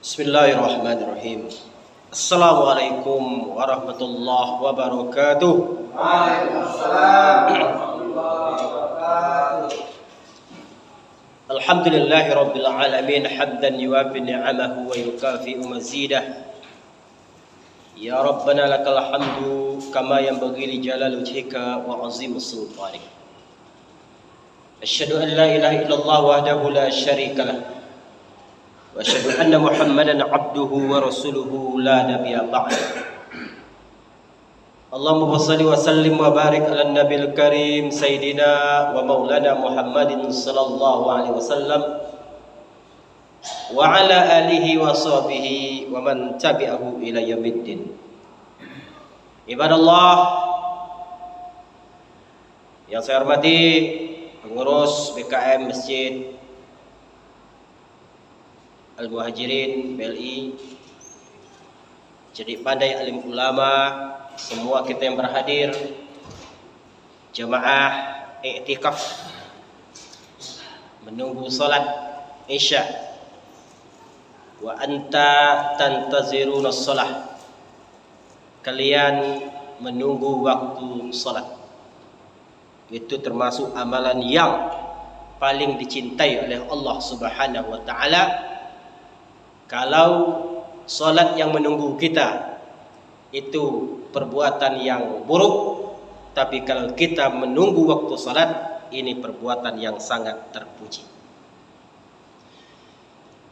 Bismillahirrahmanirrahim. Assalamualaikum warahmatullahi wabarakatuh. Waalaikumsalam warahmatullahi wabarakatuh. Alhamdulillahi rabbil alamin hamdan yuwafi ni'amahu wa yukafi'u mazidah. Ya Rabbana lakal hamdu kama yanbaghi li jalali wajhika wa 'azimi sultanik. Asyhadu an la ilaha illallah wahdahu la syarika lah. Wa asyhadu anna Muhammadan 'abduhu wa rasuluhu la nabiyya ba'da. Allahumma shalli wa sallim wa barik ala nabil karim sayyidina wa maulana Muhammadin sallallahu alaihi wasallam wa ala alihi wa sahbihi wa man tabi'ahu ila yaumiddin. Ibadallah yang saya hormati pengurus BKM Masjid Al-Muhajirin BLI, Cerdik Pandai Alim Ulama, semua kita yang berhadir, jamaah i'tikaf menunggu salat Isya, wa anta tantaziruna shalah, kalian menunggu waktu salat. Itu termasuk amalan yang paling dicintai oleh Allah Subhanahu wa taala. Kalau salat yang menunggu kita itu perbuatan yang buruk, tapi kalau kita menunggu waktu salat, ini perbuatan yang sangat terpuji.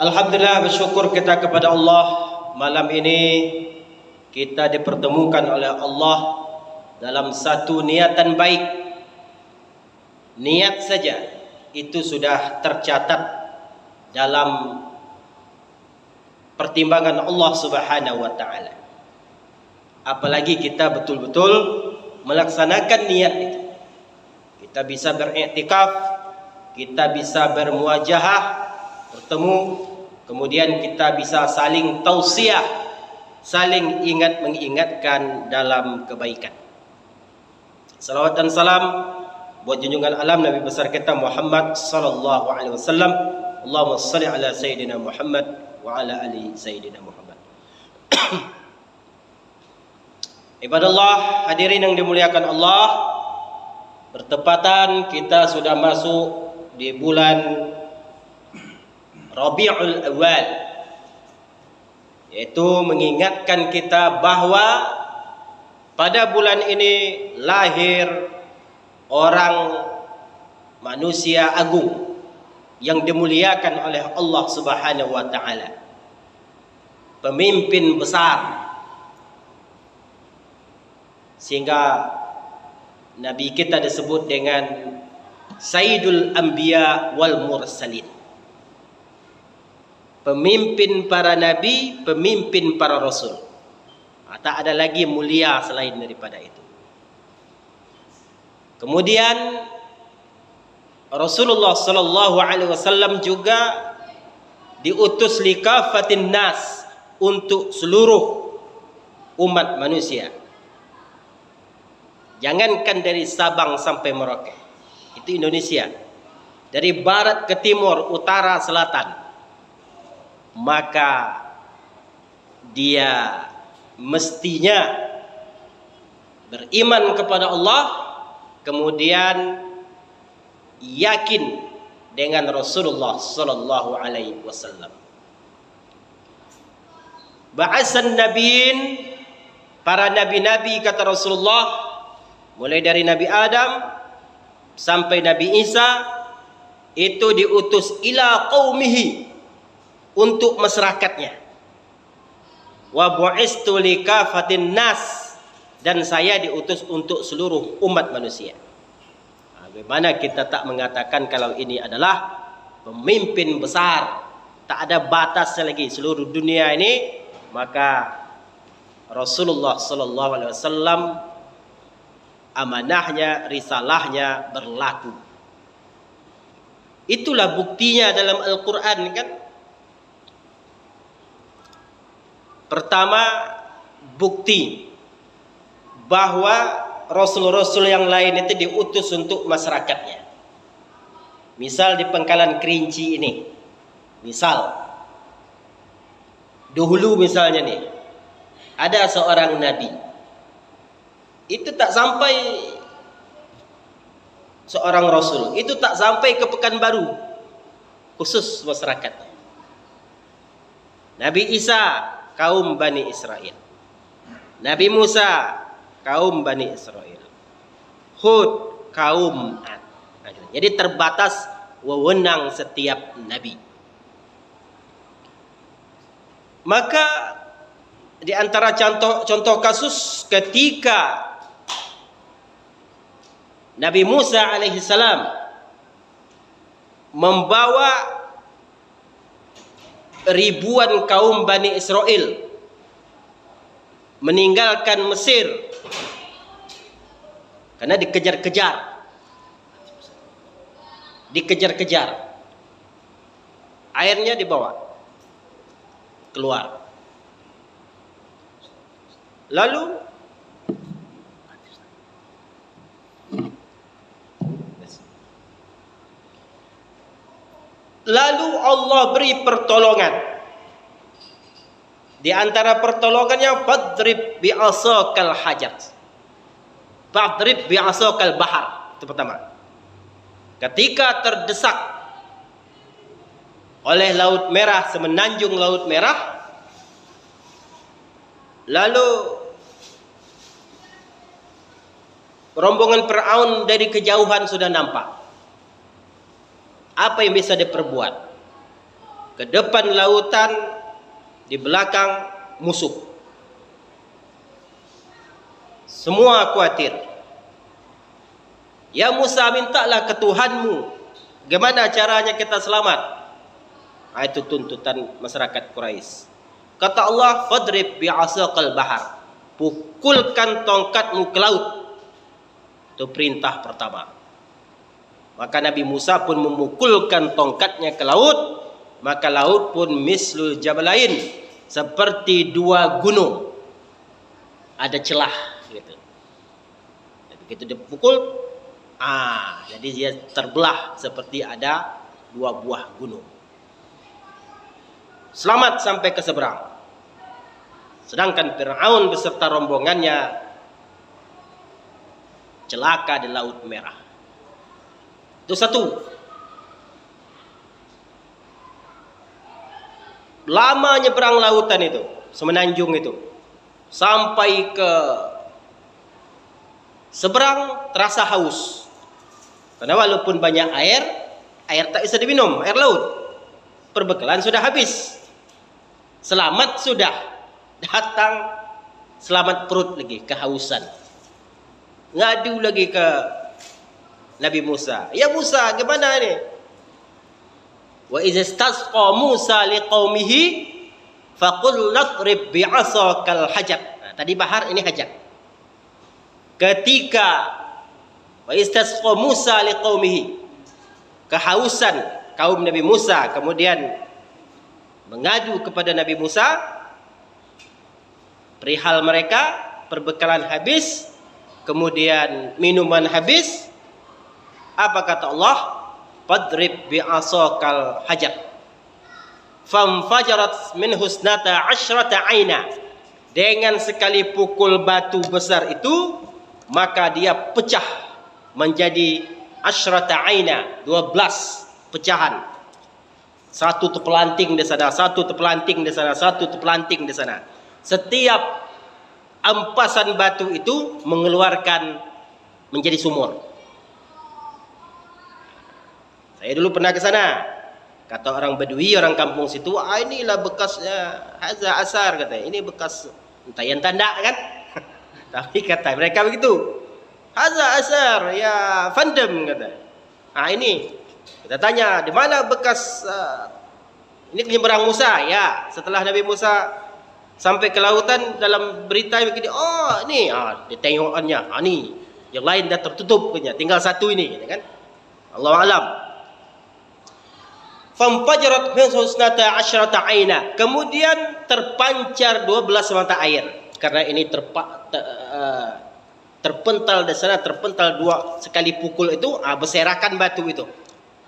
Alhamdulillah, bersyukur kita kepada Allah. Malam ini kita dipertemukan oleh Allah dalam satu niatan baik. Niat saja itu sudah tercatat dalam pertimbangan Allah Subhanahu wa taala. Apalagi kita betul-betul melaksanakan niat itu. Kita bisa beriktikaf, kita bisa bermuajahah, bertemu, kemudian kita bisa saling tausiah, saling ingat mengingatkan dalam kebaikan. Salawat dan salam buat junjungan alam Nabi besar kita Muhammad sallallahu alaihi wasallam. Allahumma shalli ala sayyidina Muhammad wa ala ali sayyidina Muhammad. Ibadallah, hadirin yang dimuliakan Allah, bertepatan kita sudah masuk di bulan Rabiul Awal, yaitu mengingatkan kita bahwa pada bulan ini lahir orang manusia agung yang dimuliakan oleh Allah Subhanahu wa taala, pemimpin besar, sehingga Nabi kita disebut dengan Sayyidul Anbiya wal Mursalin, pemimpin para nabi, pemimpin para rasul. Tak ada lagi mulia selain daripada itu. Kemudian Rasulullah sallallahu alaihi wasallam juga diutus likafatin nas, untuk seluruh umat manusia. Jangankan dari Sabang sampai Merauke, itu Indonesia, dari barat ke timur, utara, selatan, maka dia mestinya beriman kepada Allah, kemudian yakin dengan Rasulullah sallallahu alaihi wasallam. Ba'asan nabiyin, para nabi-nabi kata Rasulullah, mulai dari Nabi Adam sampai Nabi Isa, itu diutus ila qaumihi, untuk masyarakatnya. Wa bu'istu likafatin nas, dan saya diutus untuk seluruh umat manusia. Bagaimana kita tak mengatakan kalau ini adalah pemimpin besar, tak ada batasnya lagi seluruh dunia ini, maka Rasulullah sallallahu alaihi wasallam amanahnya, risalahnya berlaku. Itulah buktinya dalam Al-Quran kan. Pertama, bukti bahwa Rasul-Rasul yang lain itu diutus untuk masyarakatnya. Misal di Pangkalan Kerinci ini, misal Dahulu misalnya nih, ada seorang nabi. Itu tak sampai seorang rasul, itu tak sampai ke Pekanbaru, khusus masyarakat. Nabi Isa, kaum Bani Israel. Nabi Musa, kaum Bani Israel. Hud, kaum Ad. Jadi terbatas wewenang setiap nabi. Maka di antara contoh kasus ketika Nabi Musa alaihissalam membawa ribuan kaum Bani Israel meninggalkan Mesir karena dikejar-kejar, airnya dibawa keluar, lalu Allah beri pertolongan. Di antara pertolongannya, fadrib bi'asakal hajar, fadrib bi'asakal bahar. Itu pertama. Ketika terdesak oleh Laut Merah, semenanjung Laut Merah, lalu rombongan Fir'aun dari kejauhan sudah nampak. Apa yang bisa diperbuat? Ke depan lautan, di belakang musuh. Semua khawatir. Ya Musa, mintalah ke Tuhanmu, gimana caranya kita selamat? Itu tuntutan masyarakat Quraisy. Kata Allah, fadrib bi'asaqal bahar, pukulkan tongkatmu ke laut. Itu perintah pertama. Maka Nabi Musa pun memukulkan tongkatnya ke laut, maka laut pun mislul jabalain, seperti dua gunung, ada celah gitu. Dan begitu dipukul, jadi dia terbelah seperti ada dua buah gunung. Selamat sampai ke seberang. Sedangkan Fir'aun beserta rombongannya celaka di Laut Merah. Itu satu. Lama nyeberang lautan itu, semenanjung itu, sampai ke seberang terasa haus. Karena walaupun banyak air tak bisa diminum, air laut. Perbekalan sudah habis. Selamat sudah, datang selamat perut lagi, kehausan. Ngadu lagi ke Nabi Musa. Ya Musa, gimana ini? Wa idza istasqa Musa liqaumihi faqul nadrib bi'asakal hajar. Tadi bahar, ini hajar. Ketika wa istasqa Musa liqaumihi, kehausan kaum Nabi Musa kemudian mengadu kepada Nabi Musa perihal mereka perbekalan habis, kemudian minuman habis. Apa kata Allah? Fadrib bi'asakal hajar famfajarat min husnata asyrata aina. Dengan sekali pukul batu besar itu, maka dia pecah menjadi asyrata aina, 12 pecahan. Satu terpelanting di sana, satu terpelanting di sana, satu terpelanting di sana. Setiap empasan batu itu mengeluarkan menjadi sumur. Saya dulu pernah ke sana. Kata orang Badui, orang kampung situ, inilah bekasnya Haza Asar, katanya. Ini bekas entayan tanda kan? Tapi kata mereka begitu. Haza Asar, ya Fandem, kata. Ini kita tanya, di mana bekas ini penyeberang Musa? Ya, setelah Nabi Musa sampai ke lautan, dalam berita begini, ini ditengokannya, ini yang lain dah tertutup punya, tinggal satu ini, kan? Allahu a'lam. Famfajarat min husnata asyrata aina. Kemudian terpancar 12 mata air. Karena ini terpental di sana, terpental dua sekali pukul itu, berserakan batu itu.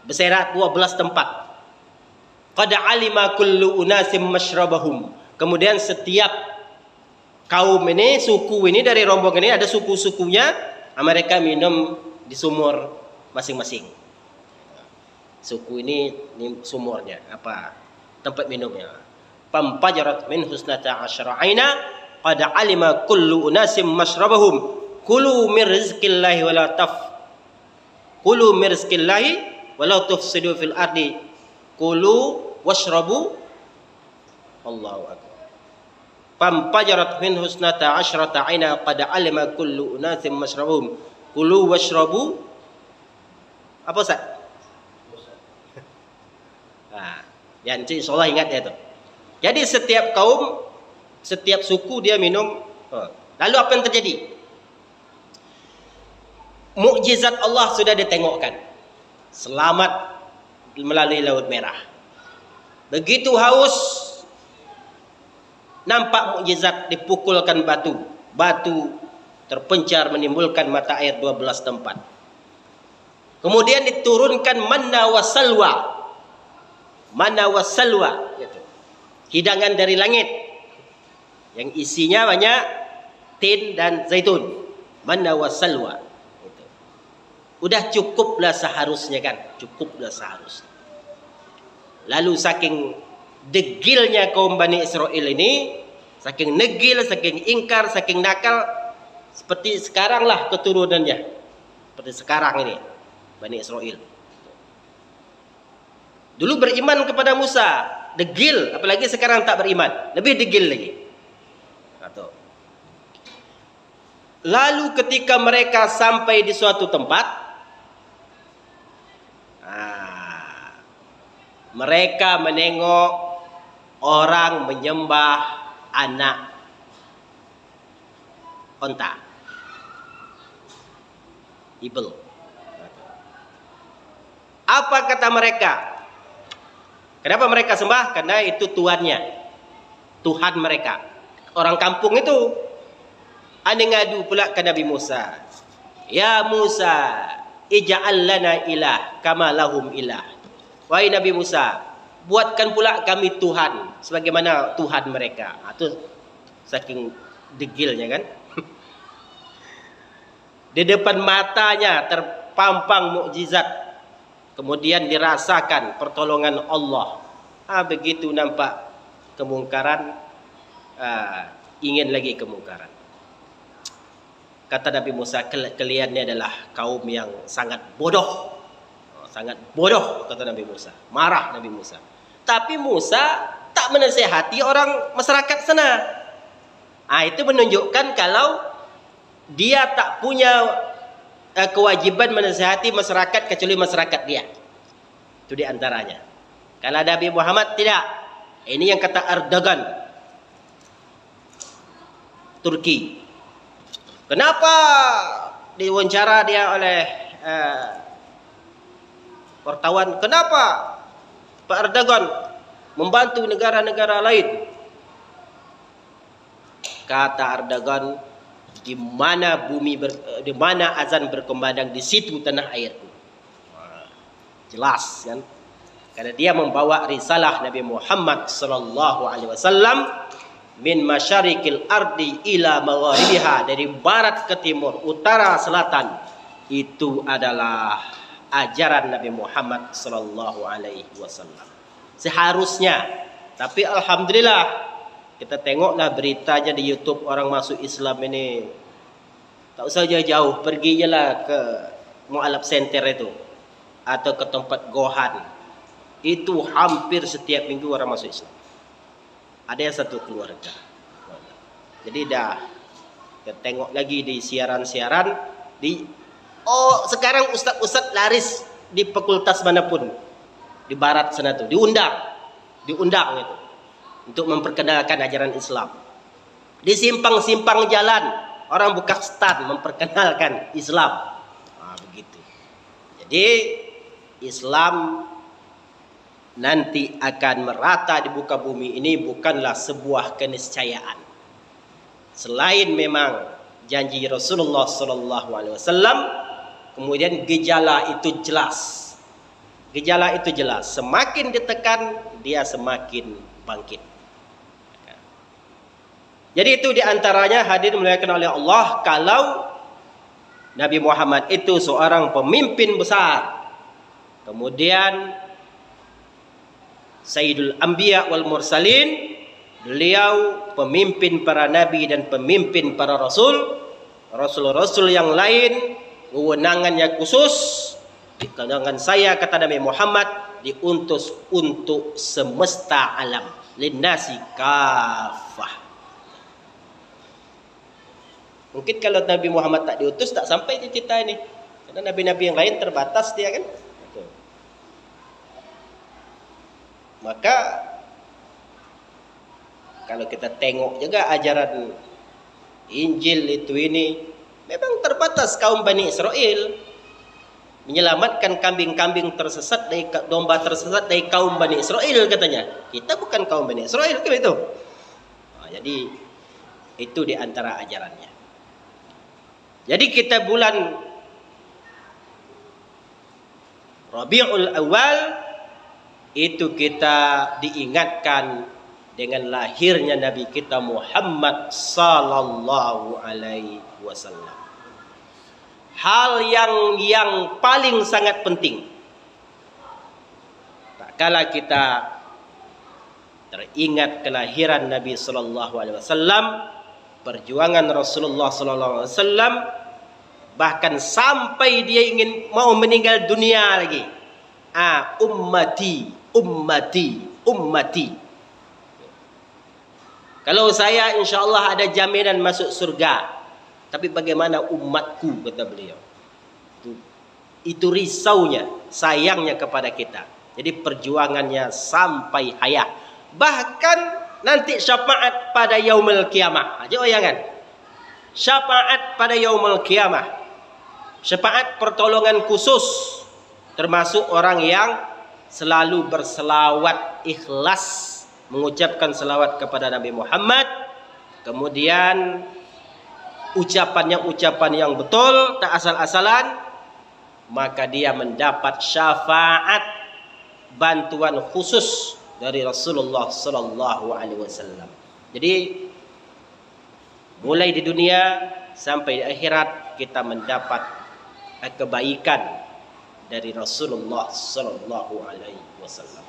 Berserak 12 tempat. Qad alima kullu unasim masyrabahum. Kemudian setiap kaum ini, suku ini, dari rombongan ini ada suku-sukunya, mereka minum di sumur masing-masing. Suku ini sumurnya, apa tempat minumnya. Fampajarat min husnata asyara aina qad alima kullu unasim mashrabahum kulu min rizqillahi kulu min rizqillahi wala tufsidu fil ardi kulu washrabu. Allahu akbar. Fampajarat min husnata asyrata aina qad alima kullu unasim mashrabahum kulu washrabu. Apa Ustaz? Ya, insyaallah ingat ya itu. Jadi setiap kaum, setiap suku dia minum. Lalu apa yang terjadi? Mukjizat Allah sudah ditengokkan. Selamat melalui Laut Merah. Begitu haus, nampak mukjizat, dipukulkan batu. Batu terpencar menimbulkan mata air 12 tempat. Kemudian diturunkan manna wa salwa. Manna wa salwa, hidangan dari langit yang isinya banyak tin dan zaitun. Manna wa salwa. Udah cukuplah seharusnya kan, cukuplah seharusnya. Lalu saking degilnya kaum Bani Israel ini, saking negil, saking ingkar, saking nakal, seperti sekarang lah keturunannya. Seperti sekarang ini Bani Israel. Dulu beriman kepada Musa, degil, apalagi sekarang tak beriman, lebih degil lagi. Lalu ketika mereka sampai di suatu tempat, mereka menengok orang menyembah anak onta, ibl. Apa kata mereka? Kenapa mereka sembah? Karena itu tuannya, Tuhan mereka. Orang kampung itu ada ngadu pula ke Nabi Musa. Ya Musa, ij'al lana ilah kama lahum ilah. Wahai Nabi Musa, buatkan pula kami Tuhan sebagaimana Tuhan mereka. Itu saking degilnya kan. Di depan matanya terpampang mukjizat. Kemudian dirasakan pertolongan Allah. Begitu nampak kemungkaran, ingin lagi kemungkaran. Kata Nabi Musa, kalian ini adalah kaum yang sangat bodoh. Sangat bodoh, kata Nabi Musa. Marah Nabi Musa. Tapi Musa tak menasihati orang masyarakat sana. Itu menunjukkan kalau dia tak punya kewajiban menasihati masyarakat kecuali masyarakat dia. Itu diantaranya. Kalau Nabi Muhammad tidak. Ini yang kata Erdogan, Turki. Kenapa diwawancara dia oleh wartawan? Kenapa Pak Erdogan membantu negara-negara lain? Kata Erdogan, di mana azan berkumandang, di situ tanah airku. Jelas kan? Karena dia membawa risalah Nabi Muhammad sallallahu alaihi wasallam min masyarikil ardi ila magharibiha, dari barat ke timur, utara selatan. Itu adalah ajaran Nabi Muhammad sallallahu alaihi wasallam. Seharusnya, tapi alhamdulillah kita tengoklah beritanya di YouTube, orang masuk Islam ini tak usah jauh-jauh, pergi je lah ke Mu'alaf Center itu atau ke tempat Gohan. Itu hampir setiap minggu orang masuk Islam. Ada yang satu keluarga. Jadi dah kita tengok lagi di siaran-siaran sekarang ustaz-ustaz laris di fakultas manapun di barat sana tuh diundang itu untuk memperkenalkan ajaran Islam. Di simpang-simpang jalan orang buka stand memperkenalkan Islam. Begitu. Jadi Islam nanti akan merata di muka bumi ini bukanlah sebuah keniscayaan. Selain memang janji Rasulullah sallallahu alaihi wasallam, kemudian gejala itu jelas. Gejala itu jelas. Semakin ditekan, dia semakin bangkit. Jadi itu diantaranya hadirin dimuliakan oleh Allah, kalau Nabi Muhammad itu seorang pemimpin besar. Kemudian Sayyidul Anbiya wal Mursalin, beliau pemimpin para nabi dan pemimpin para rasul. Rasul-rasul yang lain kewenangannya khusus. Sedangkan saya, kata Nabi Muhammad, diutus untuk semesta alam, linnasi kafah. Mungkin kalau Nabi Muhammad tak diutus, tak sampai ke kita ini. Karena nabi-nabi yang lain terbatas dia kan. Maka kalau kita tengok juga ajaran Injil itu ini, memang terbatas kaum Bani Israel. Menyelamatkan kambing-kambing tersesat dari domba tersesat dari kaum Bani Israel katanya. Kita bukan kaum Bani Israel kan itu. Jadi itu di antara ajarannya. Jadi kita bulan Rabiul Awal itu kita diingatkan dengan lahirnya Nabi kita Muhammad sallallahu alaihi wasallam. Hal yang paling sangat penting. Tak kala kita teringat kelahiran Nabi sallallahu alaihi wasallam, perjuangan Rasulullah sallallahu alaihi wasallam, bahkan sampai dia ingin mau meninggal dunia lagi. Ummati, ummati, ummati. Kalau saya insyaallah ada jaminan masuk surga. Tapi bagaimana umatku, kata beliau. Itu risaunya, sayangnya kepada kita. Jadi perjuangannya sampai hayat. Bahkan nanti syafaat pada yaumul kiamah. Aja oyangan. Syafaat pada yaumul kiamah. Syafaat pertolongan khusus. Termasuk orang yang selalu berselawat ikhlas. Mengucapkan selawat kepada Nabi Muhammad. Kemudian ucapannya ucapan yang betul, tak asal-asalan, maka dia mendapat syafaat bantuan khusus dari Rasulullah sallallahu alaihi wasallam. Jadi mulai di dunia sampai di akhirat kita mendapat kebaikan dari Rasulullah sallallahu alaihi wasallam.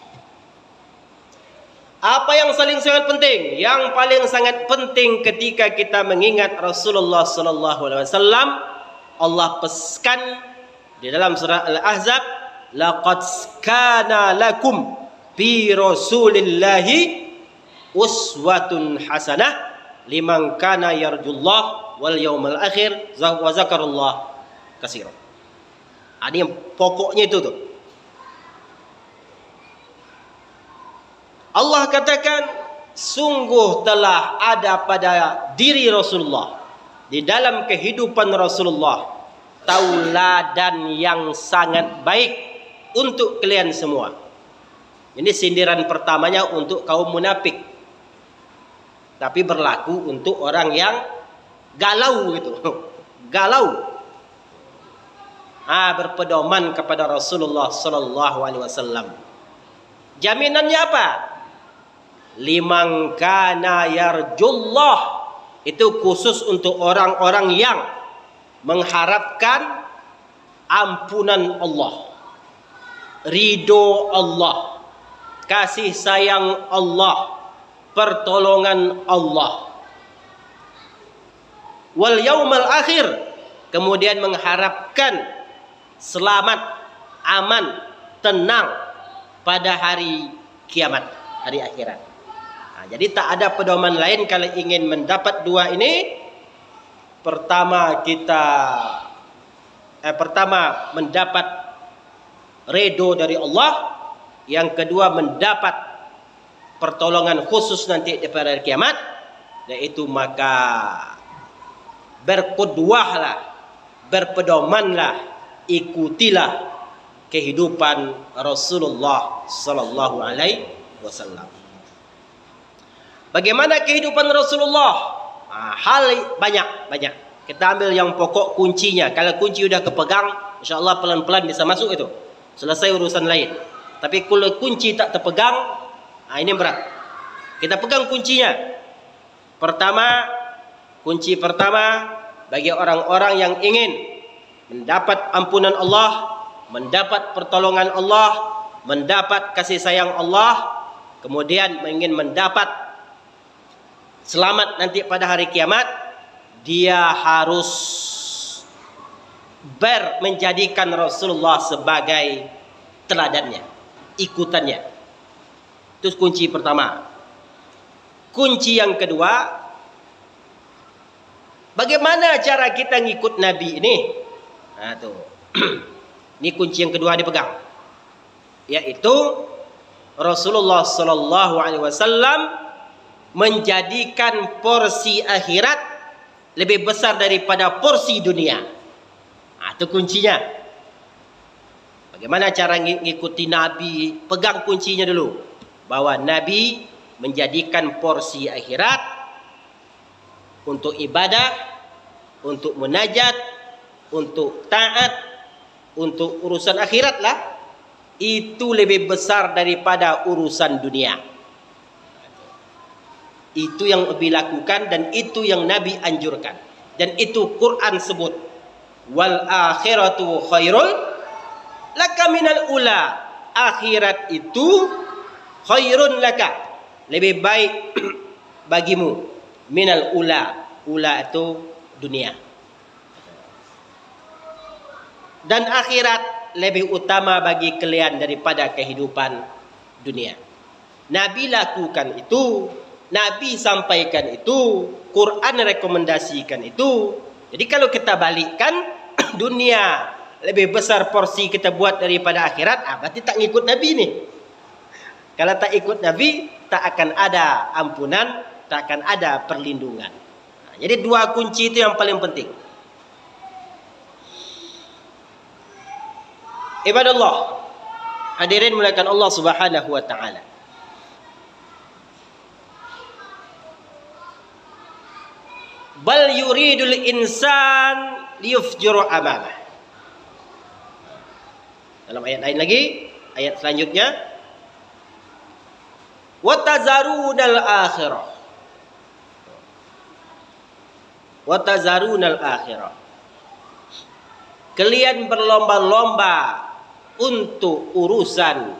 Apa yang saling sangat penting? Yang paling sangat penting ketika kita mengingat Rasulullah sallallahu alaihi wasallam, Allah peskan di dalam surah Al-Ahzab, laqad kana lakum fi rasulillahi uswatun hasanah liman kana yarjullah wal yawmal akhir wa zakarullah katsiran. Ini yang pokoknya itu tuh. Allah katakan, sungguh telah ada pada diri Rasulullah, di dalam kehidupan Rasulullah, tauladan yang sangat baik untuk kalian semua. Ini sindiran pertamanya untuk kaum munafik. Tapi berlaku untuk orang yang galau gitu. Galau. Berpedoman kepada Rasulullah sallallahu alaihi wasallam. Jaminannya apa? Liman kana yarjullah, itu khusus untuk orang-orang yang mengharapkan ampunan Allah, ridho Allah, kasih sayang Allah, pertolongan Allah, wal yaumal akhir, kemudian mengharapkan selamat, aman, tenang pada hari kiamat, hari akhirat. Jadi tak ada pedoman lain kalau ingin mendapat dua ini. Pertama mendapat ridho dari Allah. Yang kedua mendapat pertolongan khusus nanti pada hari kiamat. Yaitu maka berqudwahlah, berpedomanlah, ikutilah kehidupan Rasulullah sallallahu alaihi wasallam. Bagaimana kehidupan Rasulullah? Hal banyak. Kita ambil yang pokok kuncinya. Kalau kunci sudah kepegang, insyaAllah pelan-pelan bisa masuk itu. Selesai urusan lain. Tapi kalau kunci tak terpegang, ini berat. Kita pegang kuncinya. Pertama, kunci pertama bagi orang-orang yang ingin mendapat ampunan Allah, mendapat pertolongan Allah, mendapat kasih sayang Allah, kemudian ingin mendapat selamat nanti pada hari kiamat, dia harus menjadikan Rasulullah sebagai teladannya, ikutannya. Itu kunci pertama. Kunci yang kedua, bagaimana cara kita ngikut Nabi ini? Nah, tuh. Ini kunci yang kedua dipegang, yaitu Rasulullah sallallahu alaihi wasallam menjadikan porsi akhirat lebih besar daripada porsi dunia. Nah, itu kuncinya. Bagaimana cara ngikuti Nabi? Pegang kuncinya dulu, bahwa Nabi menjadikan porsi akhirat untuk ibadah, untuk munajat, untuk taat, untuk urusan akhirat lah, itu lebih besar daripada urusan dunia. Itu yang Nabi lakukan dan itu yang Nabi anjurkan. Dan itu Quran sebut, wal akhiratu khairul laka minal ula. Akhirat itu khairun laka, lebih baik bagimu, minal ula. Ula itu dunia. Dan akhirat lebih utama bagi kalian daripada kehidupan dunia. Nabi lakukan itu, Nabi sampaikan itu, Quran rekomendasikan itu. Jadi kalau kita balikkan, dunia lebih besar porsi kita buat daripada akhirat, berarti tak ikut Nabi nih. Kalau tak ikut Nabi, tak akan ada ampunan, tak akan ada perlindungan. Jadi dua kunci itu yang paling penting. Ibadallah, hadirin muliakan Allah Subhanahu wa taala. Bal yuridul insan liyufjura amamah. Dalam ayat lain lagi, ayat selanjutnya, watazarunal akhirah. Watazarunal akhirah. Kalian berlomba-lomba untuk urusan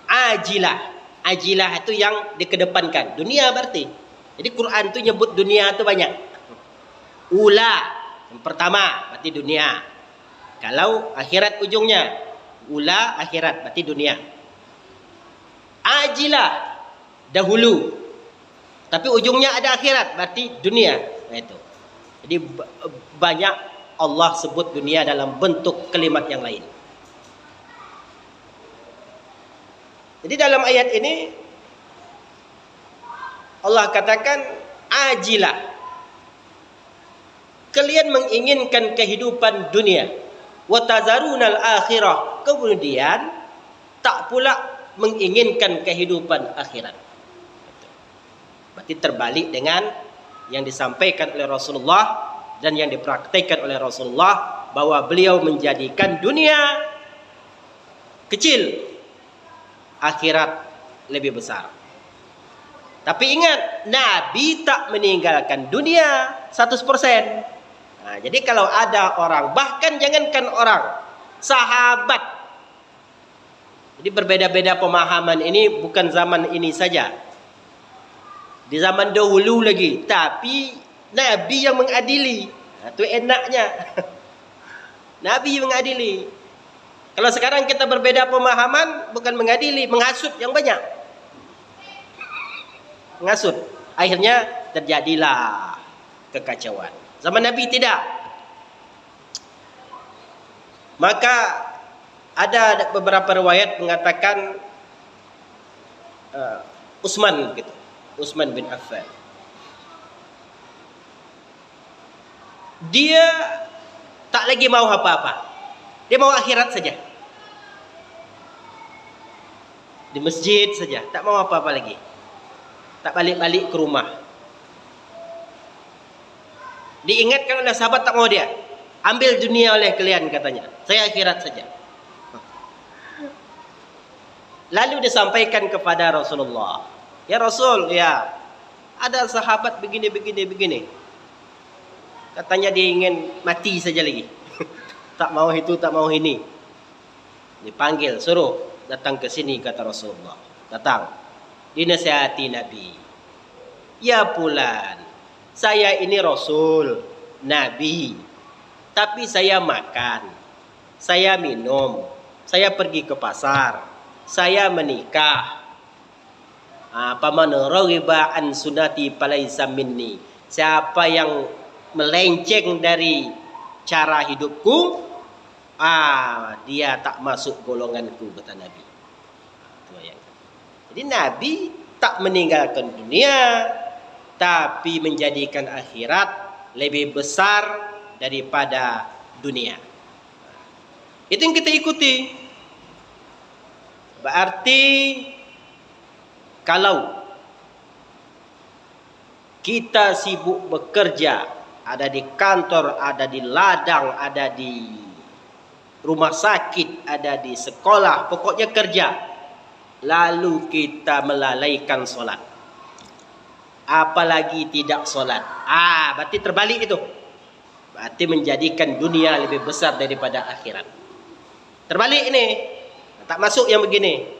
ajilah. Ajilah itu yang dikedepankan. Dunia berarti. Jadi Quran itu nyebut dunia itu banyak. Ula, yang pertama berarti dunia. Kalau akhirat ujungnya, ula akhirat berarti dunia. Ajilah dahulu, tapi ujungnya ada akhirat berarti dunia. Nah, itu. Jadi banyak Allah sebut dunia dalam bentuk kalimat yang lain. Jadi dalam ayat ini Allah katakan ajilah. Kalian menginginkan kehidupan dunia, wa tazarunal akhirah. Kemudian tak pula menginginkan kehidupan akhirat. Berarti terbalik dengan yang disampaikan oleh Rasulullah dan yang dipraktikkan oleh Rasulullah, bahwa beliau menjadikan dunia kecil, akhirat lebih besar. Tapi ingat, Nabi tak meninggalkan dunia 100%. Nah, jadi kalau ada orang, bahkan jangankan orang, sahabat. Jadi berbeda-beda pemahaman ini bukan zaman ini saja. Di zaman dahulu lagi, tapi Nabi yang mengadili. Nah, itu enaknya. Nabi yang mengadili. Kalau sekarang kita berbeda pemahaman, bukan mengadili, menghasut yang banyak. Menghasut. Akhirnya terjadilah kekacauan. Zaman Nabi tidak. Maka ada beberapa riwayat mengatakan Utsman gitu. Utsman bin Affan. Dia tak lagi mau apa-apa. Dia mau akhirat saja. Di masjid saja, tak mau apa-apa lagi. Tak balik-balik ke rumah. Diingatkan oleh sahabat, tak mau dia. Ambil dunia oleh kalian katanya. Saya akhirat saja. Lalu disampaikan kepada Rasulullah. Ya Rasul, ya. Ada sahabat begini. Katanya dia ingin mati saja lagi. Tak mau itu, tak mau ini. Dipanggil, suruh datang ke sini, kata Rasulullah. Datang. Dinasihati Nabi. Ya fulan, saya ini Rasul, Nabi. Tapi saya makan, saya minum, saya pergi ke pasar, saya menikah. Paman raghiba an sunnati falaysa minni. Siapa yang melenceng dari cara hidupku, dia tak masuk golonganku, kata Nabi. Jadi Nabi tak meninggalkan dunia, tapi menjadikan akhirat lebih besar daripada dunia. Itu yang kita ikuti. Berarti kalau kita sibuk bekerja, ada di kantor, ada di ladang, ada di rumah sakit, ada di sekolah, pokoknya kerja, lalu kita melalaikan solat, apalagi tidak solat, berarti terbalik itu. Berarti menjadikan dunia lebih besar daripada akhirat. Terbalik ini, tak masuk yang begini.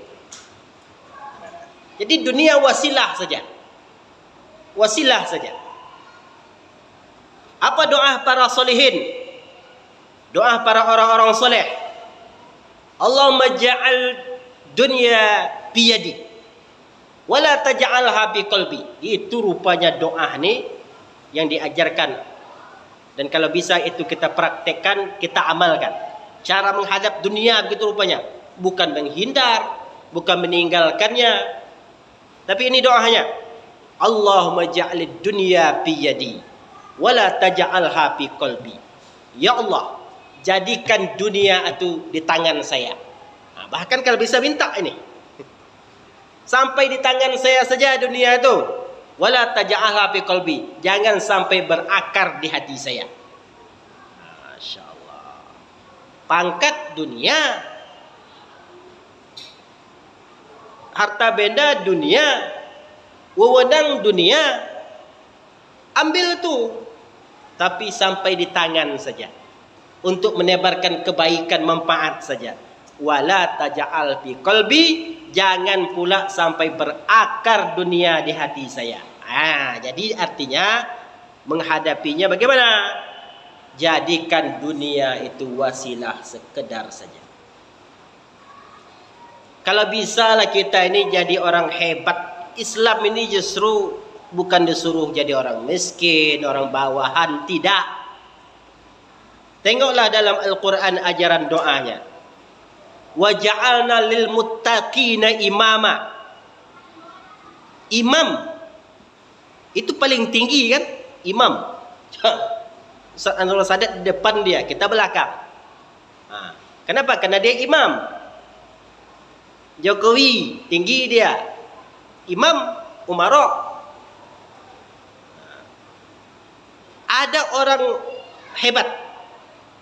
Jadi dunia wasilah saja. Wasilah saja. Apa doa para solihin? Doa para orang-orang soleh. Allahumma ja'al dunya biyadi wala taj'alha bi qalbi. Itu rupanya doa ni yang diajarkan. Dan kalau bisa itu kita praktekkan, kita amalkan. Cara menghadap dunia begitu rupanya. Bukan menghindar, bukan meninggalkannya. Tapi ini doanya. Allahumma ja'alid dunya biyadi wala taj'alha fi qalbi. Ya Allah, jadikan dunia itu di tangan saya. Bahkan kalau bisa minta ini. Sampai di tangan saya saja dunia itu. Wala taj'alha fi qalbi. Jangan sampai berakar di hati saya. Masya Allah. Pangkat dunia, harta benda dunia, wewenang dunia, ambil tu, tapi sampai di tangan saja, untuk menebarkan kebaikan manfaat saja. Wala taj'al fi qalbi, jangan pula sampai berakar dunia di hati saya. Jadi artinya menghadapinya bagaimana? Jadikan dunia itu wasilah sekedar saja. Kalau bisa lah kita ini jadi orang hebat. Islam ini justru bukan disuruh jadi orang miskin, orang bawahan, tidak. Tengoklah dalam Al-Quran ajaran doanya. Wa ja'alna lil muttaqina imama. Imam itu paling tinggi kan? Imam. Ustaz Anwar Sadat di depan dia, kita belakang. Kenapa? Karena dia imam. Jokowi tinggi dia. Imam Umarok. Ada orang hebat,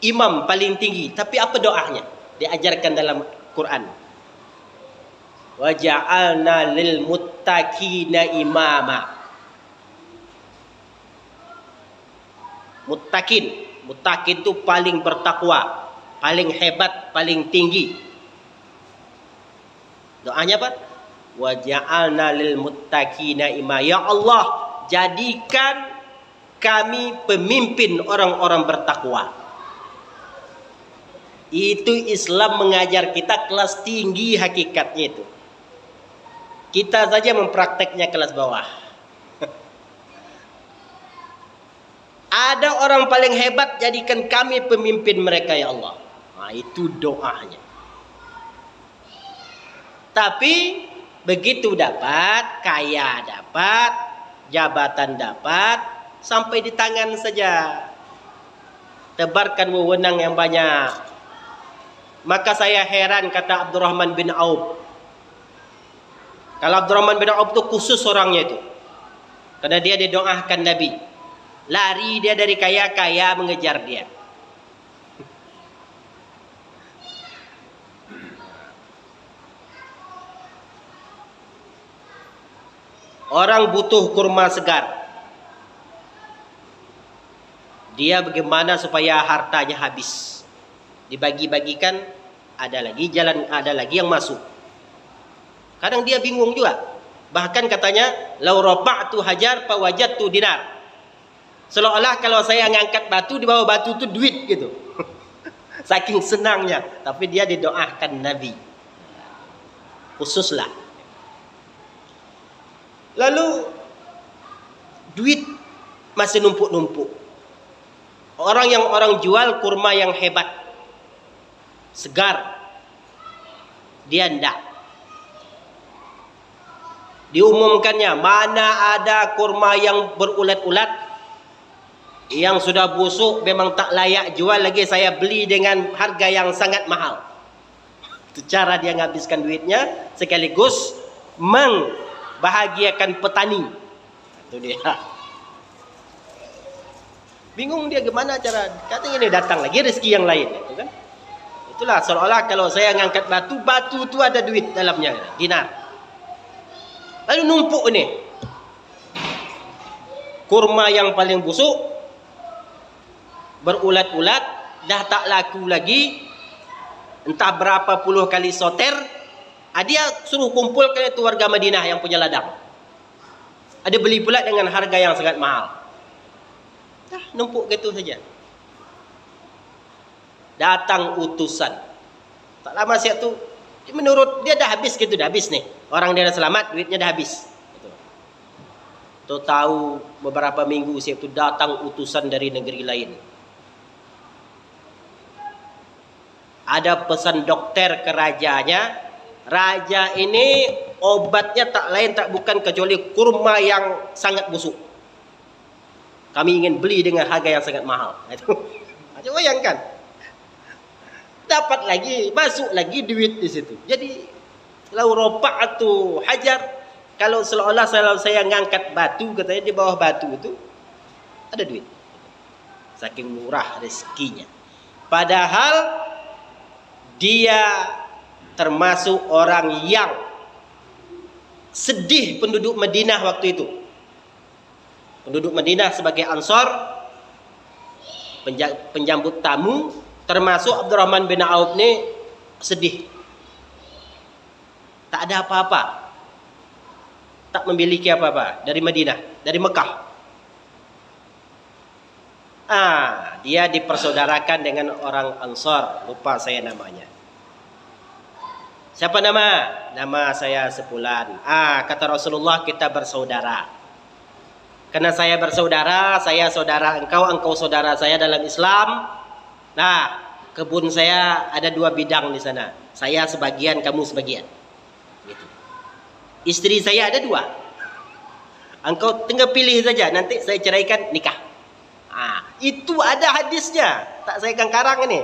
imam paling tinggi, tapi apa doanya? Diajarkan dalam Quran. Wa ja'alna lil muttaqina imama. Muttaqin itu paling bertakwa, paling hebat, paling tinggi. Doanya apa? Wa ja'alna lil muttaqina imama. Ya Allah, jadikan kami pemimpin orang-orang bertakwa. Itu Islam mengajar kita kelas tinggi hakikatnya itu. Kita saja memprakteknya kelas bawah. Ada orang paling hebat, jadikan kami pemimpin mereka ya Allah. Itu doanya. Tapi begitu dapat, kaya dapat, jabatan dapat, sampai di tangan saja. Tebarkan wewenang yang banyak. Maka saya heran, kata Abdurrahman bin Auf. Kalau Abdurrahman bin Auf itu khusus orangnya itu. Karena dia didoakan Nabi. Lari dia dari kaya-kaya mengejar dia. Orang butuh kurma segar. Dia bagaimana supaya hartanya habis. Dibagi-bagikan, ada lagi yang masuk. Kadang dia bingung juga. Bahkan katanya, lau rafa'tu hajar fa wajadtu dinar. Seolah-olah kalau saya ngangkat batu, di bawah batu itu duit gitu. Saking senangnya. Tapi dia didoakan Nabi. Khususlah. Lalu duit masih numpuk-numpuk. Orang jual kurma yang hebat, segar, dia ndak. Diumumkannya, mana ada kurma yang berulat-ulat, yang sudah busuk, memang tak layak jual lagi, saya beli dengan harga yang sangat mahal. Itu cara dia menghabiskan duitnya, sekaligus membahagiakan petani. Itu dia. Bingung dia gimana cara. Katanya ini datang lagi rezeki yang lain. Itu kan? Itulah seolah-olah kalau saya ngangkat batu, batu itu ada duit dalamnya, dinar. Lalu numpuk ini. Kurma yang paling busuk, berulat-ulat, dah tak laku lagi. Entah berapa puluh kali soter. Dia suruh kumpulkan itu warga Madinah yang punya ladang. Ada beli pula dengan harga yang sangat mahal. Dah numpuk gitu saja. Datang utusan. Tak lama siap tu, menurut dia dah habis gitu, dah habis nih. Orang dia dah selamat, duitnya dah habis. Gitu. Tu tahu beberapa minggu siap tu datang utusan dari negeri lain. Ada pesan dokter ke rajanya. Raja ini obatnya tak lain tak bukan kecuali kurma yang sangat busuk. Kami ingin beli dengan harga yang sangat mahal. Itu. Coba bayangkan. Dapat lagi, masuk lagi duit di situ. Jadi, lau rafa'tu hajar, kalau seolah-olah saya ngangkat batu, katanya di bawah batu itu ada duit. Saking murah rezekinya. Padahal dia termasuk orang yang sedih penduduk Madinah waktu itu. Penduduk Madinah sebagai Ansor, penjambut tamu, termasuk Abdurrahman bin Auf ni sedih. Tak ada apa-apa. Tak memiliki apa-apa dari Madinah, dari Mekah. Dia dipersaudarakan dengan orang Ansor, lupa saya namanya. Siapa nama? Nama saya sepulan. Kata Rasulullah, kita bersaudara. Karena saya bersaudara, saya saudara engkau, engkau saudara saya dalam Islam. Nah, kebun saya ada 2 bidang di sana. Saya sebagian, kamu sebagian. Gitu. Istri saya ada 2. Engkau tinggal pilih saja, nanti saya ceraikan, nikah. Itu ada hadisnya. Tak saya karang ini.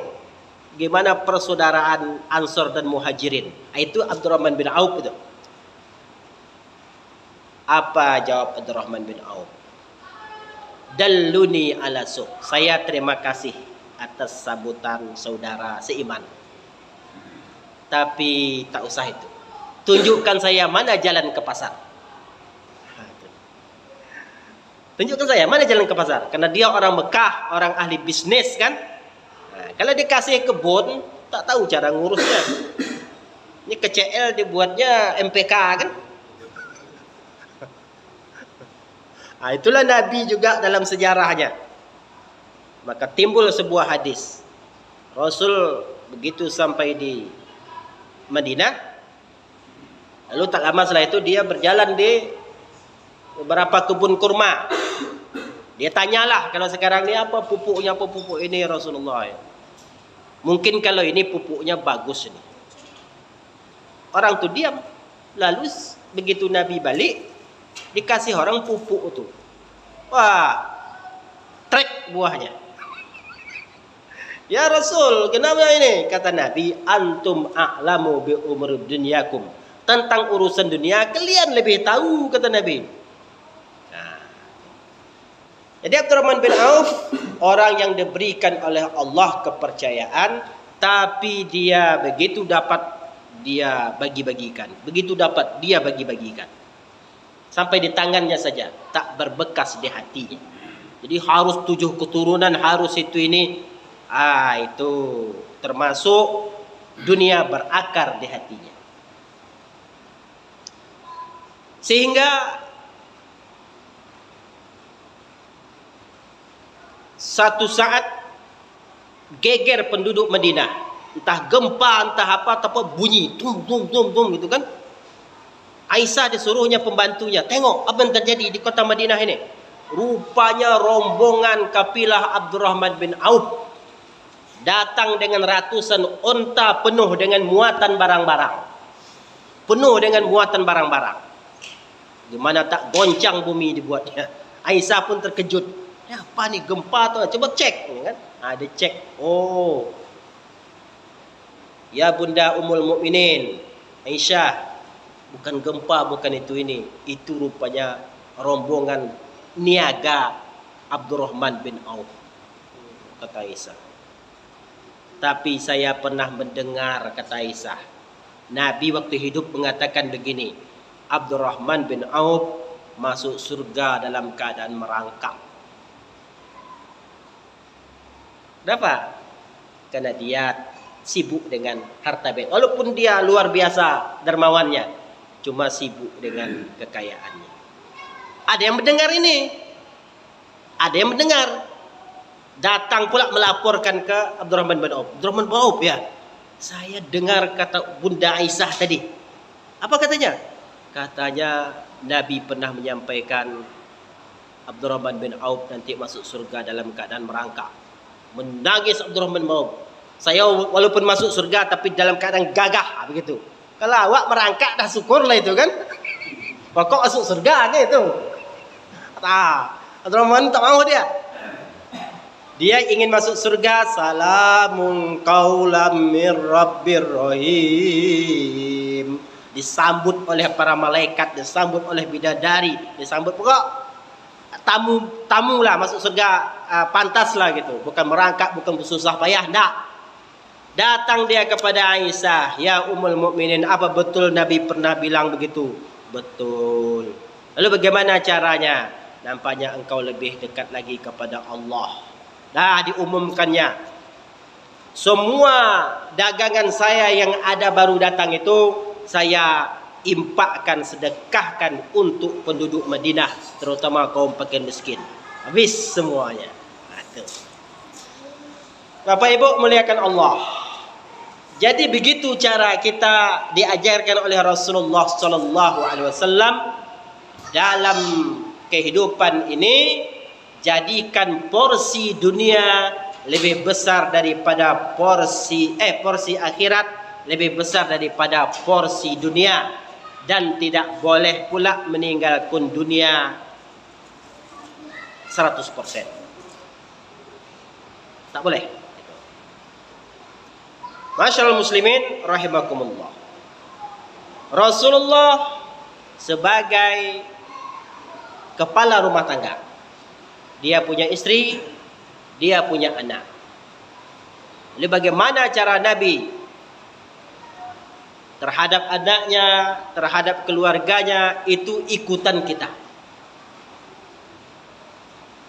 Gimana persaudaraan Ansor dan Muhajirin. Itu Abdurrahman bin Auf itu. Apa jawab Abdurrahman bin Auf? Dalluni ala suq. Saya terima kasih atas sambutan saudara seiman. Tapi tak usah itu. Tunjukkan saya mana jalan ke pasar. Tunjukkan saya mana jalan ke pasar. Karena dia orang Mekah, orang ahli bisnis kan. Kalau dikasih kebun, tak tahu cara ngurusnya. Ini KCL dibuatnya MPK kan. Itulah Nabi juga dalam sejarahnya. Maka timbul sebuah hadis. Rasul begitu sampai di Madinah. Lalu tak lama setelah itu dia berjalan di beberapa kebun kurma. Dia tanyalah, kalau sekarang ni apa pupuknya, apa pupuk ini Rasulullah. Mungkin kalau ini pupuknya bagus ini. Orang tu diam. Lalu begitu Nabi balik, dikasih orang pupuk itu. Wah, trek buahnya. Ya Rasul, kenapa ini? Kata Nabi, antum a'lamu bi umur dunyakum. Tentang urusan dunia kalian lebih tahu, kata Nabi. Jadi Abdurrahman bin Auf orang yang diberikan oleh Allah kepercayaan, tapi dia begitu dapat dia bagi-bagikan, begitu dapat dia bagi-bagikan. sampai di tangannya saja, tak berbekas di hatinya. Jadi harus 7 keturunan, harus itu ini. Itu termasuk dunia berakar di hatinya. Sehingga satu saat geger penduduk Madinah, entah gempa, entah apa, bunyi tum tum tum tum gitu kan. Aisyah disuruhnya pembantunya, tengok apa yang terjadi di kota Madinah ini. Rupanya rombongan kafilah Abdurrahman bin Auf datang dengan ratusan unta penuh dengan muatan barang-barang. Penuh dengan muatan barang-barang. Gimana tak goncang bumi dibuatnya. Aisyah pun terkejut. Apa nih gempa tuh? Coba cek, kan? Ada cek. Oh, ya Bunda Ummul Mukminin Aisyah, bukan gempa, bukan itu ini. Itu rupanya rombongan niaga Abdurrahman bin Auf, kata Aisyah. Tapi saya pernah mendengar, kata Aisyah, Nabi waktu hidup mengatakan begini, Abdurrahman bin Auf masuk surga dalam keadaan merangkak. Kenapa? Karena dia sibuk dengan harta bait. Walaupun dia luar biasa dermawannya, cuma sibuk dengan kekayaannya. Ada yang mendengar ini. Ada yang mendengar. Datang pula melaporkan ke Abdurrahman bin Auf. Abdurrahman bin Auf, ya, saya dengar kata Bunda Aisyah tadi. Apa katanya? Katanya Nabi pernah menyampaikan Abdurrahman bin Auf nanti masuk surga dalam keadaan merangkak. Menangis Abdurrahman bin Auf. Saya walaupun masuk surga tapi dalam keadaan gagah, begitu. Kalau awak merangkak dah syukurlah itu kan. Pokok masuk surga gitu. Abdurrahman tak mau dia. Dia ingin masuk surga. Salamun qaulam mir rabbir rahim. Disambut oleh para malaikat, disambut oleh bidadari, disambut pokok tamu lah masuk surga, pantas lah gitu. Bukan merangkak, bukan bersusah payah, enggak. Datang dia kepada Aisyah, ya Ummul Mukminin, apa betul Nabi pernah bilang begitu? Betul. Lalu bagaimana caranya? Nampaknya engkau lebih dekat lagi kepada Allah. Dah diumumkannya. Semua dagangan saya yang ada baru datang itu saya impakkan, sedekahkan untuk penduduk Madinah, terutama kaum fakir miskin. Habis semuanya. Bapak Ibu muliakan Allah. Jadi begitu cara kita diajarkan oleh Rasulullah sallallahu alaihi wasallam dalam kehidupan ini. Jadikan porsi dunia lebih besar daripada porsi akhirat lebih besar daripada porsi dunia, dan tidak boleh pula meninggalkan dunia 100%. Tak boleh. Masyaallah muslimin rahimakumullah. Rasulullah sebagai kepala rumah tangga, dia punya istri, dia punya anak. Lalu bagaimana cara Nabi terhadap anaknya, terhadap keluarganya? Itu ikutan kita.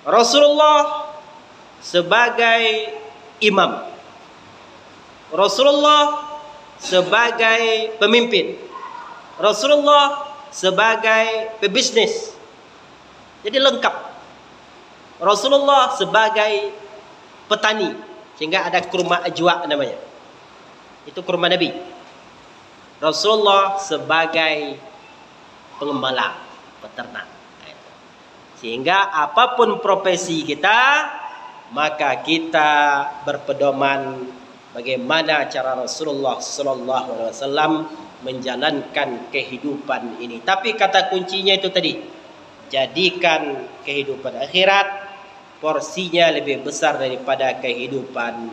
Rasulullah sebagai imam, Rasulullah sebagai pemimpin, Rasulullah sebagai pebisnis. Jadi lengkap. Rasulullah sebagai petani, sehingga ada kurma ajwa namanya. Itu kurma Nabi. Rasulullah sebagai pengembala, peternak. Sehingga apapun profesi kita, maka kita berpedoman bagaimana cara Rasulullah sallallahu alaihi wasallam menjalankan kehidupan ini. Tapi kata kuncinya itu tadi, jadikan kehidupan akhirat porsinya lebih besar daripada kehidupan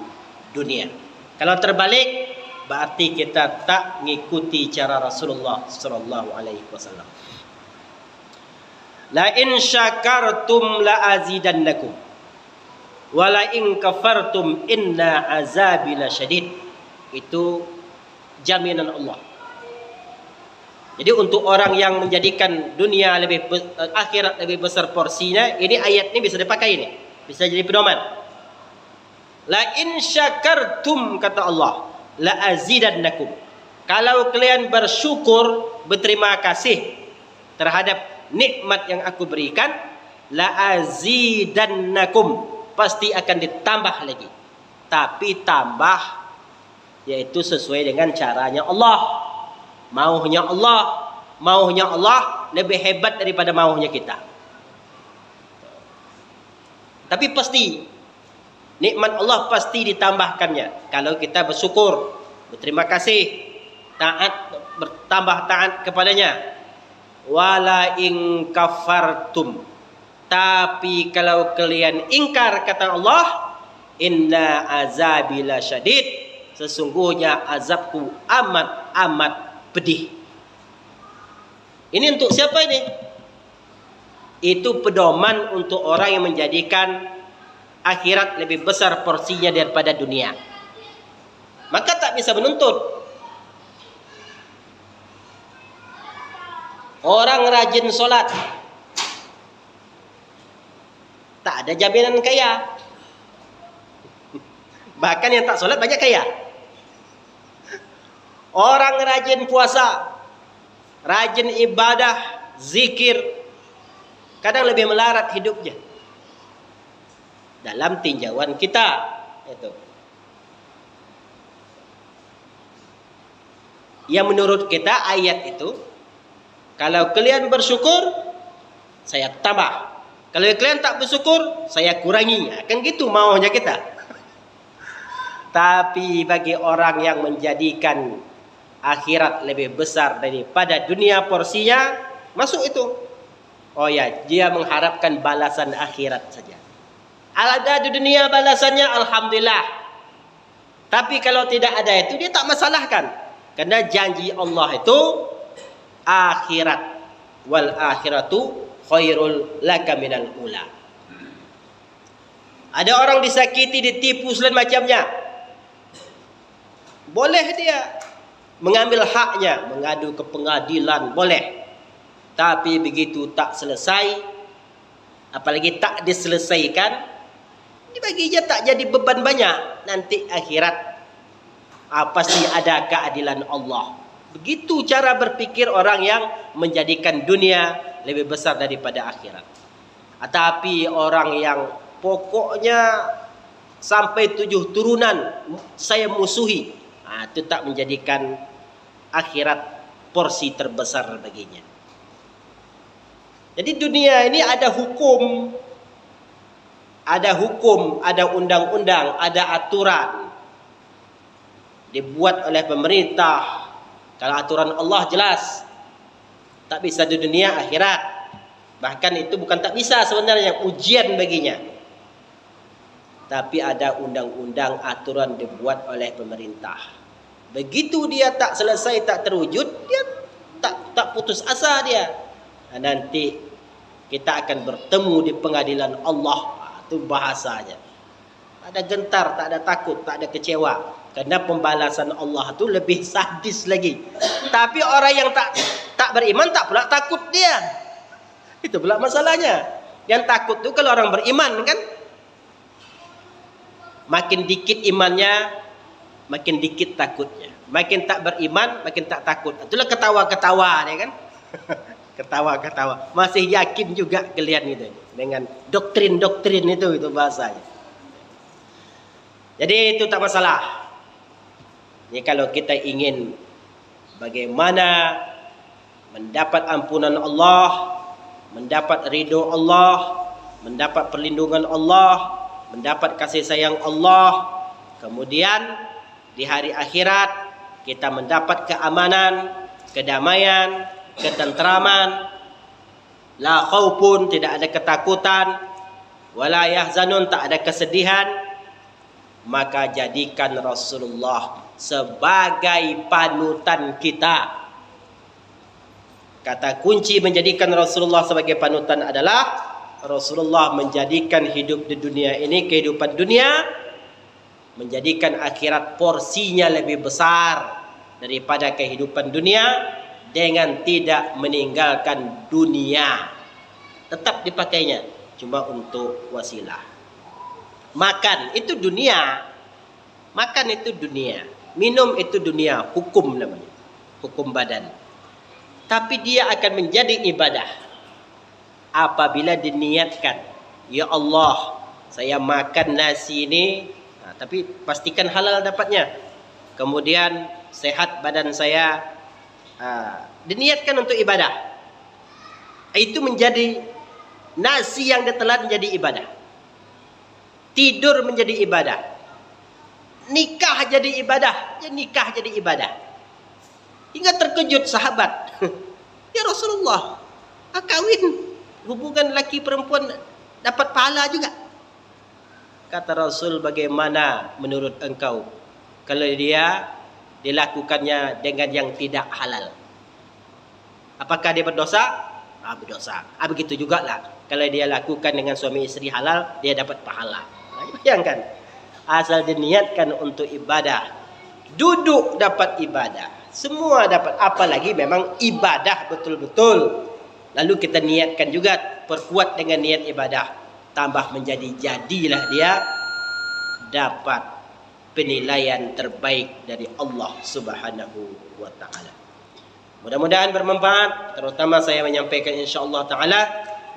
dunia. Kalau terbalik, berarti kita tak mengikuti cara Rasulullah sallallahu alaihi wasallam. La in syakartum la azidannakum wa la in kafartum inna azabi lasyadid. Itu jaminan Allah. Jadi untuk orang yang menjadikan dunia akhirat lebih besar porsinya, ini ayat ini bisa dipakai ini. Bisa jadi pedoman. La in syakartum, kata Allah, la azidannakum. Kalau kalian bersyukur, berterima kasih terhadap nikmat yang aku berikan, la azidannakum, pasti akan ditambah lagi. Tapi tambah yaitu sesuai dengan caranya Allah. Maunya Allah lebih hebat daripada maunya kita. Tapi pasti nikmat Allah pasti ditambahkannya kalau kita bersyukur, berterima kasih, bertambah taat kepadanya. Wala in kafartum, tapi kalau kalian ingkar, kata Allah, inna azabi lasyadid, sesungguhnya azabku amat pedih. Ini untuk siapa ini? Itu pedoman untuk orang yang menjadikan akhirat lebih besar porsinya daripada dunia. Maka tak bisa menuntut. Orang rajin solat, tak ada jaminan kaya. Bahkan yang tak solat banyak kaya. Orang rajin puasa, rajin ibadah, zikir, kadang lebih melarat hidupnya. Dalam tinjauan kita itu. Yang menurut kita ayat itu, kalau kalian bersyukur, saya tambah. Kalau kalian tak bersyukur, saya kurangi. Kan gitu maunya kita. Tapi bagi orang yang menjadikan akhirat lebih besar daripada dunia porsinya, masuk itu. Oh ya, dia mengharapkan balasan akhirat saja. Ada di dunia balasannya, alhamdulillah. Tapi kalau tidak ada itu, dia tak masalahkan. Karena janji Allah itu akhirat. Wal akhiratu khairul laka minal ula. Ada orang disakiti, ditipu, selain macamnya. Boleh dia mengambil haknya, mengadu ke pengadilan, boleh. Tapi begitu tak selesai, apalagi tak diselesaikan, baginya tak jadi beban banyak. Nanti akhirat pasti ada keadilan Allah. Begitu cara berpikir orang yang menjadikan dunia lebih besar daripada akhirat. Tapi orang yang pokoknya sampai 7 turunan saya musuhi, itu tak menjadikan akhirat porsi terbesar baginya. Jadi dunia ini ada hukum, ada undang-undang, ada aturan dibuat oleh pemerintah. Kalau aturan Allah jelas, tak bisa di dunia akhirat. Bahkan itu bukan tak bisa sebenarnya, ujian baginya. Tapi ada undang-undang, aturan dibuat oleh pemerintah. Begitu dia tak selesai, tak terwujud, dia tak putus asa dia. Nanti kita akan bertemu di pengadilan Allah. Itu bahasanya. Tak ada gentar, tak ada takut, tak ada kecewa. Karena pembalasan Allah itu lebih sadis lagi. Tapi orang yang tak beriman tak pula takut dia. Itu pula masalahnya. Yang takut itu kalau orang beriman kan. Makin dikit imannya, makin dikit takutnya. Makin tak beriman, makin tak takut. Itulah ketawa-ketawa dia kan. Ketawa-ketawa. Masih yakin juga kalian gitu. Dengan doktrin-doktrin itu bahasanya. Jadi itu tak masalah. Ini kalau kita ingin bagaimana mendapat ampunan Allah, mendapat ridho Allah, mendapat perlindungan Allah, mendapat kasih sayang Allah, kemudian di hari akhirat kita mendapat keamanan, kedamaian, ketentraman, la khaufun, tidak ada ketakutan, wala yahzanun, tak ada kesedihan. Maka jadikan Rasulullah sebagai panutan kita. Kata kunci menjadikan Rasulullah sebagai panutan adalah Rasulullah menjadikan hidup di dunia ini, kehidupan dunia, menjadikan akhirat porsinya lebih besar daripada kehidupan dunia, dengan tidak meninggalkan dunia. Tetap dipakainya, cuma untuk wasilah. Makan itu dunia. Makan itu dunia. Minum itu dunia, hukum namanya. Hukum badan. Tapi dia akan menjadi ibadah apabila diniatkan, ya Allah, saya makan nasi ini, tapi pastikan halal dapatnya. Kemudian sehat badan saya, diniatkan untuk ibadah. Itu menjadi nasi yang ditelan menjadi ibadah. Tidur menjadi ibadah. Nikah jadi ibadah. Nikah jadi ibadah. Hingga terkejut sahabat. Ya Rasulullah, kawin hubungan laki perempuan dapat pahala juga. Kata Rasul, bagaimana menurut engkau kalau dia dilakukannya dengan yang tidak halal? Apakah dia berdosa? Berdosa. Begitu juga lah kalau dia lakukan dengan suami istri halal, dia dapat pahala. Bayangkan, asal diniatkan untuk ibadah, duduk dapat ibadah, semua dapat. Apalagi memang ibadah betul-betul, lalu kita niatkan juga, perkuat dengan niat ibadah, tambah menjadi jadilah dia dapat penilaian terbaik dari Allah Subhanahu wa taala. Mudah-mudahan bermanfaat, terutama saya menyampaikan insyaallah taala,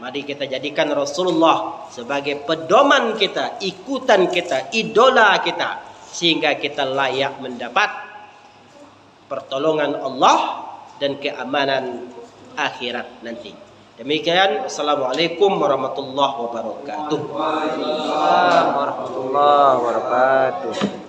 mari kita jadikan Rasulullah sebagai pedoman kita, ikutan kita, idola kita, sehingga kita layak mendapat pertolongan Allah dan keamanan akhirat nanti. Demikian, assalamualaikum warahmatullahi wabarakatuh. Waalaikumsalam warahmatullahi wabarakatuh.